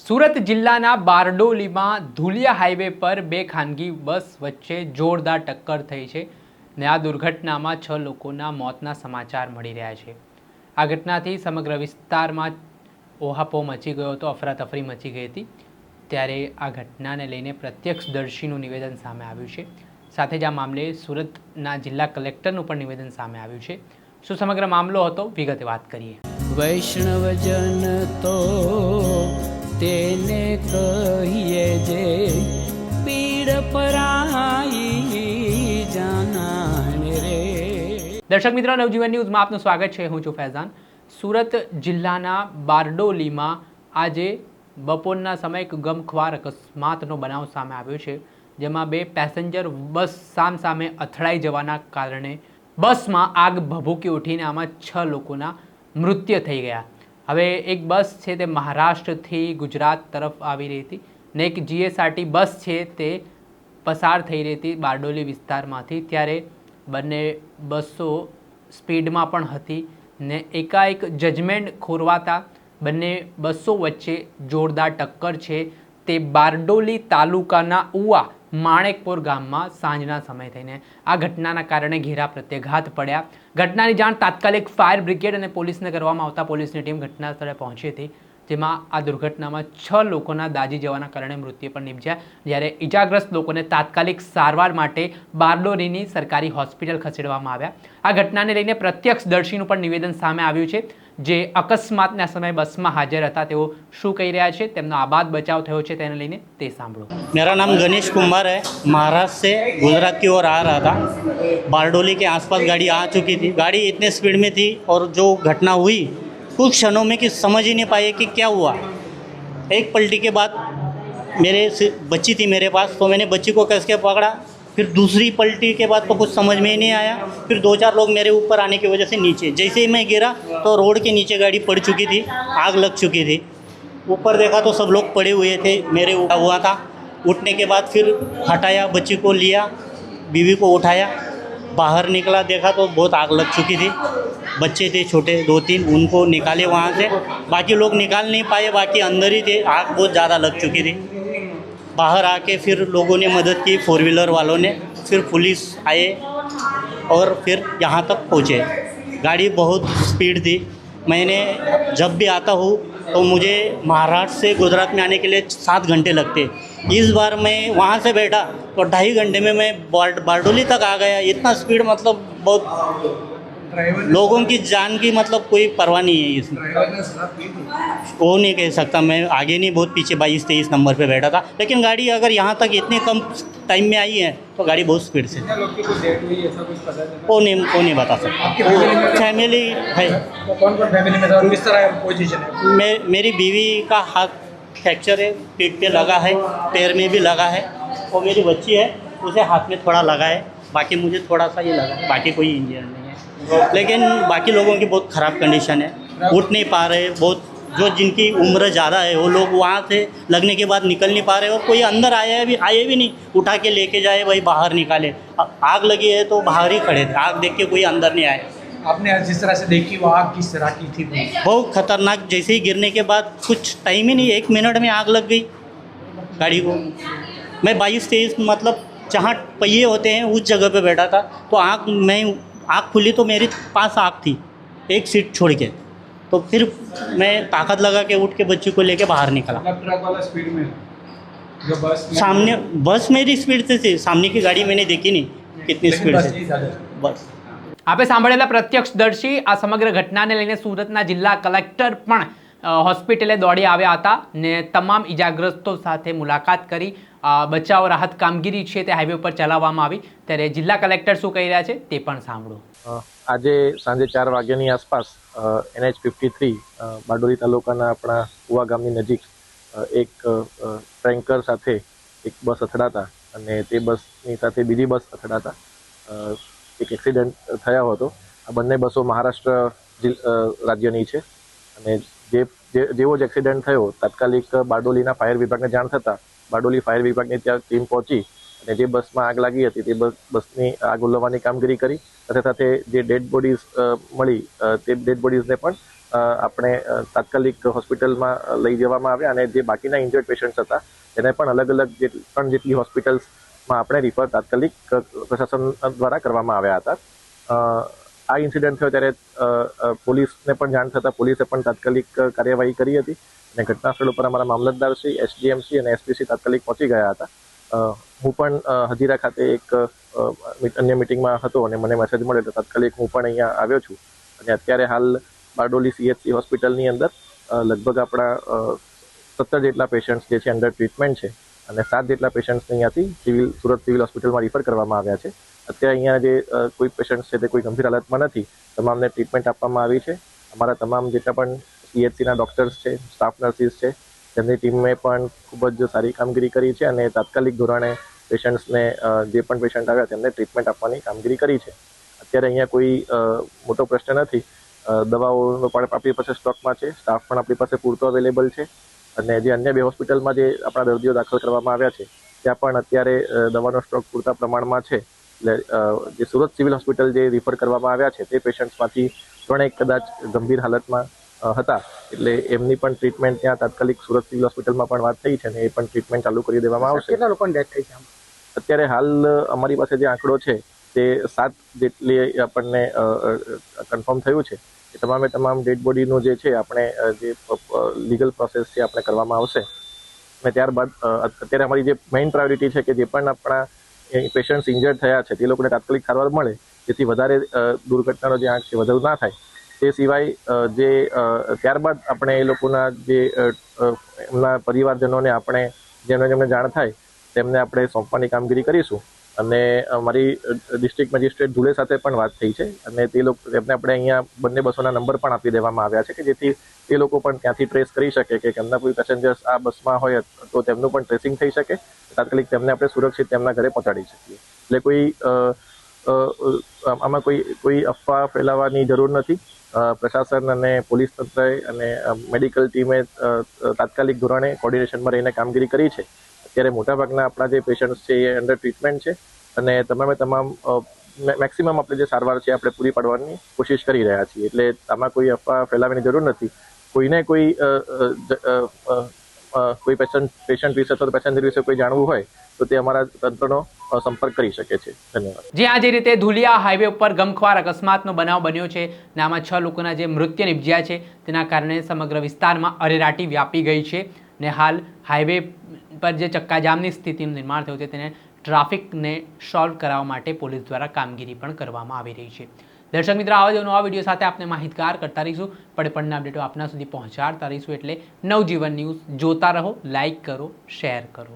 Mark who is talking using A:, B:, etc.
A: સુરત જિલ્લાના બારડોલીમાં ધુલિયા હાઈવે પર બે ખાનગી બસ વચ્ચે જોરદાર ટક્કર થઈ છે ને આ દુર્ઘટનામાં 6 લોકોના મોતના સમાચાર મળી રહ્યા છે। આ ઘટનાથી સમગ્ર વિસ્તારમાં ઓહાપોહ મચી ગયો હતો, અફરાતફરી મચી ગઈ હતી। ત્યારે આ ઘટનાને લઈને પ્રત્યક્ષદર્શીનું નિવેદન સામે આવ્યું છે। સાથે જ આ મામલે સુરતના જિલ્લા કલેક્ટરનું પણ નિવેદન સામે આવ્યું છે। શું સમગ્ર મામલો હતો, વિગતે વાત કરીએ।
B: વૈષ્ણવજન તો તેને કહીએ જે પીડ પરાઈ જાનાને રે।
A: દર્શક મિત્રો, નવજીવન ન્યૂઝમાં આપનું સ્વાગત છે। હું છું ફૈઝાન। સુરત જિલ્લાના બારડોલીમાં આજે બપોરના સમયે એક ગમખ્વાર અકસ્માતનો બનાવ સામે આવ્યો છે, જેમાં બે પેસેન્જર બસ સામસામે અથડાઈ જવાના કારણે બસમાં આગ ભભૂકી ઉઠીને આમાં 6 લોકોના મૃત્યુ થઈ ગયા। હવે એક બસ છે તે મહારાષ્ટ્રથી ગુજરાત તરફ આવી રહી હતી ને એક જીએસઆરટી બસ છે તે પસાર થઈ રહી હતી બારડોલી વિસ્તારમાંથી। ત્યારે બંને બસો સ્પીડમાં પણ હતી ને એકાએક જજમેન્ટ ખોરવાતા બંને બસો વચ્ચે જોરદાર ટક્કર છે તે બારડોલી તાલુકાના ઉવા માણેકપુર ગામમાં સાંજના સમય થઈને આ ઘટનાના કારણે ઘેરા પ્રત્યાઘાત પડ્યા। ઘટનાની જાણ તાત્કાલિક ફાયર બ્રિગેડ અને પોલીસને કરવામાં આવતા પોલીસની ટીમ ઘટના સ્થળે પહોંચી હતી, જેમાં આ દુર્ઘટનામાં 6 લોકોના દાઝી જવાના કારણે મૃત્યુ પણ નિપજ્યા, જ્યારે ઇજાગ્રસ્ત લોકોને તાત્કાલિક સારવાર માટે બારડોલીની સરકારી હોસ્પિટલ ખસેડવામાં આવ્યા। આ ઘટનાને લઈને પ્રત્યક્ષદર્શીનું પણ નિવેદન સામે આવ્યું છે, જે અકસ્માતના સમયે બસમાં હાજર હતા। તેઓ શું કહી રહ્યા છે, તેમનો આબાદ બચાવ થયો છે તેને લઈને તે સાંભળો।
C: मेरा नाम गणेश कुमार है। महाराष्ट्र से गुजरात की ओर आ रहा था। बारडोली के आसपास गाड़ी आ चुकी थी। गाड़ी इतने स्पीड में थी और जो घटना हुई कुछ क्षणों में कि समझ ही नहीं पाए कि क्या हुआ। एक पलटी के बाद बच्ची थी मेरे पास, तो मैंने बच्ची को कस के पकड़ा। फिर दूसरी पलटी के बाद तो कुछ समझ में ही नहीं आया। फिर 2-4 लोग मेरे ऊपर आने की वजह से नीचे, जैसे ही मैं गिरा तो रोड के नीचे गाड़ी पड़ चुकी थी, आग लग चुकी थी। ऊपर देखा तो सब लोग पड़े हुए थे, मेरे उठा हुआ था। उठने के बाद फिर हटाया, बच्ची को लिया, बीवी को उठाया, बाहर निकला, देखा तो बहुत आग लग चुकी थी। बच्चे थे छोटे 2-3, उनको निकाले वहाँ से। बाकी लोग निकाल नहीं पाए, बाकी अंदर ही थे। आग बहुत ज़्यादा लग चुकी थी। बाहर आके फिर लोगों ने मदद की, 4 व्हीलर वालों ने, फिर पुलिस आए और फिर यहाँ तक पहुँचे। गाड़ी बहुत स्पीड थी। मैंने जब भी आता हूँ तो मुझे महाराष्ट्र से गुजरात में आने के लिए 7 घंटे लगते। इस बार मैं वहाँ से बैठा तो 2.5 घंटे में मैं बारडोली तक आ गया। इतना स्पीड, मतलब बहुत लोगों की जान की मतलब कोई परवाह नहीं है इसमें। वो नहीं कह सकता, मैं आगे नहीं, बहुत पीछे 22-23 नंबर पे बैठा था। लेकिन गाड़ी अगर यहाँ तक इतने कम टाइम में आई है तो गाड़ी बहुत स्पीड से। वो नहीं बता सकता। फैमिली है।
D: कौन फैमिली में था और किस तरह पोजीशन है?
C: मेरी बीवी का हाथ फ्रैक्चर है, पीठ पे लगा है, पैर में भी लगा है, और मेरी बच्ची है, उसे हाथ में थोड़ा लगा है। बाकी मुझे थोड़ा सा ये लगा है, बाकी कोई इंजर नहीं है। लेकिन बाकी लोगों की बहुत ख़राब कंडीशन है, उठ नहीं पा रहे। बहुत जो जिनकी उम्र ज़्यादा है वो लोग वहाँ से लगने के बाद निकल नहीं पा रहे, और कोई अंदर आए भी नहीं, उठा के लेके जाए, वही बाहर निकाले। आग लगी है तो बाहर ही खड़े थे, आग देख के कोई अंदर नहीं आए।
D: आपने जिस तरह से देखी वो आग किस तरह की थी?
C: बहुत खतरनाक। जैसे ही गिरने के बाद कुछ टाइम ही नहीं, 1 मिनट में आग लग गई गाड़ी को। मैं 22-23 मतलब जहाँ पहिए होते हैं उस जगह पे बैठा था, तो आँख खुली तो मेरी पास आग थी, एक सीट छोड़ के। तो फिर मैं ताकत लगा के उठ के बच्ची को लेके बाहर निकला।
D: ट्रक वाला स्पीड में जो बस
C: सामने बस मेरी स्पीड से थी, सामने की गाड़ी मैंने देखी नहीं कितनी स्पीड से। बस
A: આપે સાંભળેલા પ્રત્યક્ષદર્શી આ સમગ્ર ઘટનાને લઈને સુરતના જિલ્લા કલેક્ટર પણ હોસ્પિટલે દોડી આવ્યા હતા ને તમામ ઇજાગ્રસ્તો સાથે મુલાકાત કરી બચાવ રાહત કામગીરી છે તે હાઈવે પર ચલાવવામાં આવી। ત્યારે જિલ્લા કલેક્ટર શું કહી રહ્યા છે તે પણ સાંભળો।
E: આજે સાંજે 4 વાગ્યાની આસપાસ NH53 બારડોલી તાલુકાના આપણા ઉવા ગામની નજીક એક ટ્રેન્કર સાથે એક બસ અથડાતા અને તે બસની સાથે બીજી બસ અથડાતા એક એક્સિડન્ટ થયો હતો। આ બંને બસો મહારાષ્ટ્ર રાજ્યની છે અને જેવો જ એક્સિડન્ટ થયો તાત્કાલિક બારડોલીના ફાયર વિભાગને જાણ થતાં બારડોલી ફાયર વિભાગની ત્યાં ટીમ પહોંચી અને જે બસમાં આગ લાગી હતી તે બસની આગ ઓલવવાની કામગીરી કરી। સાથે સાથે જે ડેડ બોડીઝ મળી તે ડેડ બોડીઝને પણ આપણે તાત્કાલિક હોસ્પિટલમાં લઈ જવામાં આવ્યા અને જે બાકીના ઇન્જર્ડ પેશન્ટ્સ હતા એને પણ અલગ અલગ 3 જેટલી હોસ્પિટલ્સમાં આપણે રિફર તાત્કાલિક પ્રશાસન દ્વારા કરવામાં આવ્યા હતા. આ ઇન્સિડન્ટ થયો ત્યારે પોલીસને પણ જાણ થતાં પોલીસે પણ તાત્કાલિક કાર્યવાહી કરી હતી અને ઘટના સ્થળ ઉપર અમારા મામલતદારશ્રી, એસડીએમસી અને એસપીસી તાત્કાલિક પહોંચી ગયા હતા. હું પણ હજીરા ખાતે એક અન્ય મિટિંગમાં હતો અને મને મેસેજ મળ્યો તો તાત્કાલિક હું પણ અહીંયા આવ્યો છું અને અત્યારે હાલ બારડોલી CHC હોસ્પિટલની અંદર લગભગ આપણા 17 જેટલા પેશન્ટ્સ જે છે અંડર ટ્રીટમેન્ટ છે અને 7 જેટલા પેશન્ટ્સને અહીંયાથી સુરત સિવિલ હોસ્પિટલમાં રિફર કરવામાં આવ્યા છે. અત્યારે અહીંયા જે કોઈ પેશન્ટ છે તે કોઈ ગંભીર હાલતમાં નથી, તમામને ટ્રીટમેન્ટ આપવામાં આવી છે. અમારા તમામ જેટલા પણ CHCના ડૉક્ટર્સ છે, સ્ટાફ નર્સિસ છે, તેમની ટીમે પણ ખૂબ જ સારી કામગીરી કરી છે અને તાત્કાલિક ધોરણે પેશન્ટ્સને જે પણ પેશન્ટ આવ્યા તેમને ટ્રીટમેન્ટ આપવાની કામગીરી કરી છે. અત્યારે અહીંયા કોઈ મોટો પ્રશ્ન નથી. દવાઓનો પણ આપણી પાસે સ્ટોકમાં છે, સ્ટાફ પણ આપણી પાસે પૂરતો અવેલેબલ છે અને જે અન્ય 2 હોસ્પિટલમાં જે આપણા દર્દીઓ દાખલ કરવામાં આવ્યા છે ત્યાં પણ અત્યારે દવાનો સ્ટોક પૂરતા પ્રમાણમાં છે. એટલે જે સુરત સિવિલ હોસ્પિટલ જે રિફર કરવામાં આવ્યા છે તે પેશન્ટ્સમાંથી 3 કદાચ ગંભીર હાલતમાં હતા, એટલે એમની પણ ટ્રીટમેન્ટ ત્યાં તાત્કાલિક સુરત સિવિલ હોસ્પિટલમાં પણ વાત થઈ છે અને એ પણ ટ્રીટમેન્ટ ચાલુ કરી દેવામાં આવશે.
D: કેટલા લોકોની ડેથ થઈ છે?
E: અત્યારે હાલ અમારી પાસે જે આંકડો છે તે 7 જેટલી આપણને કન્ફર્મ થયું છે. એ તમામ ડેડ બોડીનું જે છે આપણે જે લીગલ પ્રોસેસ છે આપણે કરવામાં આવશે અને ત્યારબાદ અત્યારે અમારી જે મેઇન પ્રાયોરિટી છે કે જે પણ આપણા પેશન્ટ્સ ઇન્જર્ડ થયા છે તે લોકોને તાત્કાલિક સારવાર મળે જેથી વધારે દુર્ઘટનાનો જે આંક છે વધુ ના થાય. તે સિવાય જે ત્યારબાદ આપણે એ લોકોના જે એમના પરિવારજનોને આપણે જેમને જાણ થાય તેમને આપણે સોંપવાની કામગીરી કરીશું અને અમારી ડિસ્ટ્રિક્ટ મેજિસ્ટ્રેટ ધુલે સાથે પણ વાત થઈ છે અને તેમને આપણે અહીંયા બંને બસોના નંબર પણ આપી દેવામાં આવ્યા છે કે જેથી એ લોકો પણ ત્યાંથી ટ્રેસ કરી શકે કે એમના કોઈ પેસેન્જર્સ આ બસમાં હોય તો તેમનું પણ ટ્રેસિંગ થઈ શકે, તાત્કાલિક તેમને આપણે સુરક્ષિત તેમના ઘરે પહોંચાડી શકીએ. એટલે કોઈ આમાં કોઈ અફવા ફેલાવવાની જરૂર નથી. પ્રશાસન અને પોલીસ તંત્રએ અને મેડિકલ ટીમે તાત્કાલિક ધોરણે કોર્ડિનેશનમાં રહીને કામગીરી કરી છે. અત્યારે મોટાભાગના આપણા જે પેશન્ટ્સ છે એ અંડર ટ્રીટમેન્ટ છે અને તમામ મેક્સિમમ આપણે જે સારવાર છે આપણે પૂરી પાડવાની કોશિશ કરી રહ્યા છીએ. એટલે આમાં કોઈ અફવા ફેલાવવાની જરૂર નથી. કોઈને કોઈ પેશન્ટ વિશે અથવા પેસેન્જર વિશે કોઈ જાણવું હોય તો તે અમારા તંત્રનો સંપર્ક કરી શકે છે. ધન્યવાદ.
A: જે આ જે રીતે ધુલિયા હાઈવે ઉપર ગમખ્વાર અકસ્માતનો બનાવ બન્યો છે અને આમાં 6 લોકોના જે મૃત્યુ નિપજ્યા છે તેના કારણે સમગ્ર વિસ્તારમાં અરેરાટી વ્યાપી ગઈ છે ને હાલ હાઈવે પર જે ચક્કાજામની સ્થિતિનું નિર્માણ થયું છે તેને ટ્રાફિકને સોલ્વ કરાવવા માટે પોલીસ દ્વારા કામગીરી પણ કરવામાં આવી રહી છે. દર્શક મિત્રો, આવા જ નવા વિડીયો સાથે આપણે માહિતગાર કરતા રહીશું, પડપણના અપડેટો આપના સુધી પહોંચાડતા રહીશું. એટલે નવજીવન ન્યૂઝ જોતા રહો, લાઇક કરો, શેર કરો.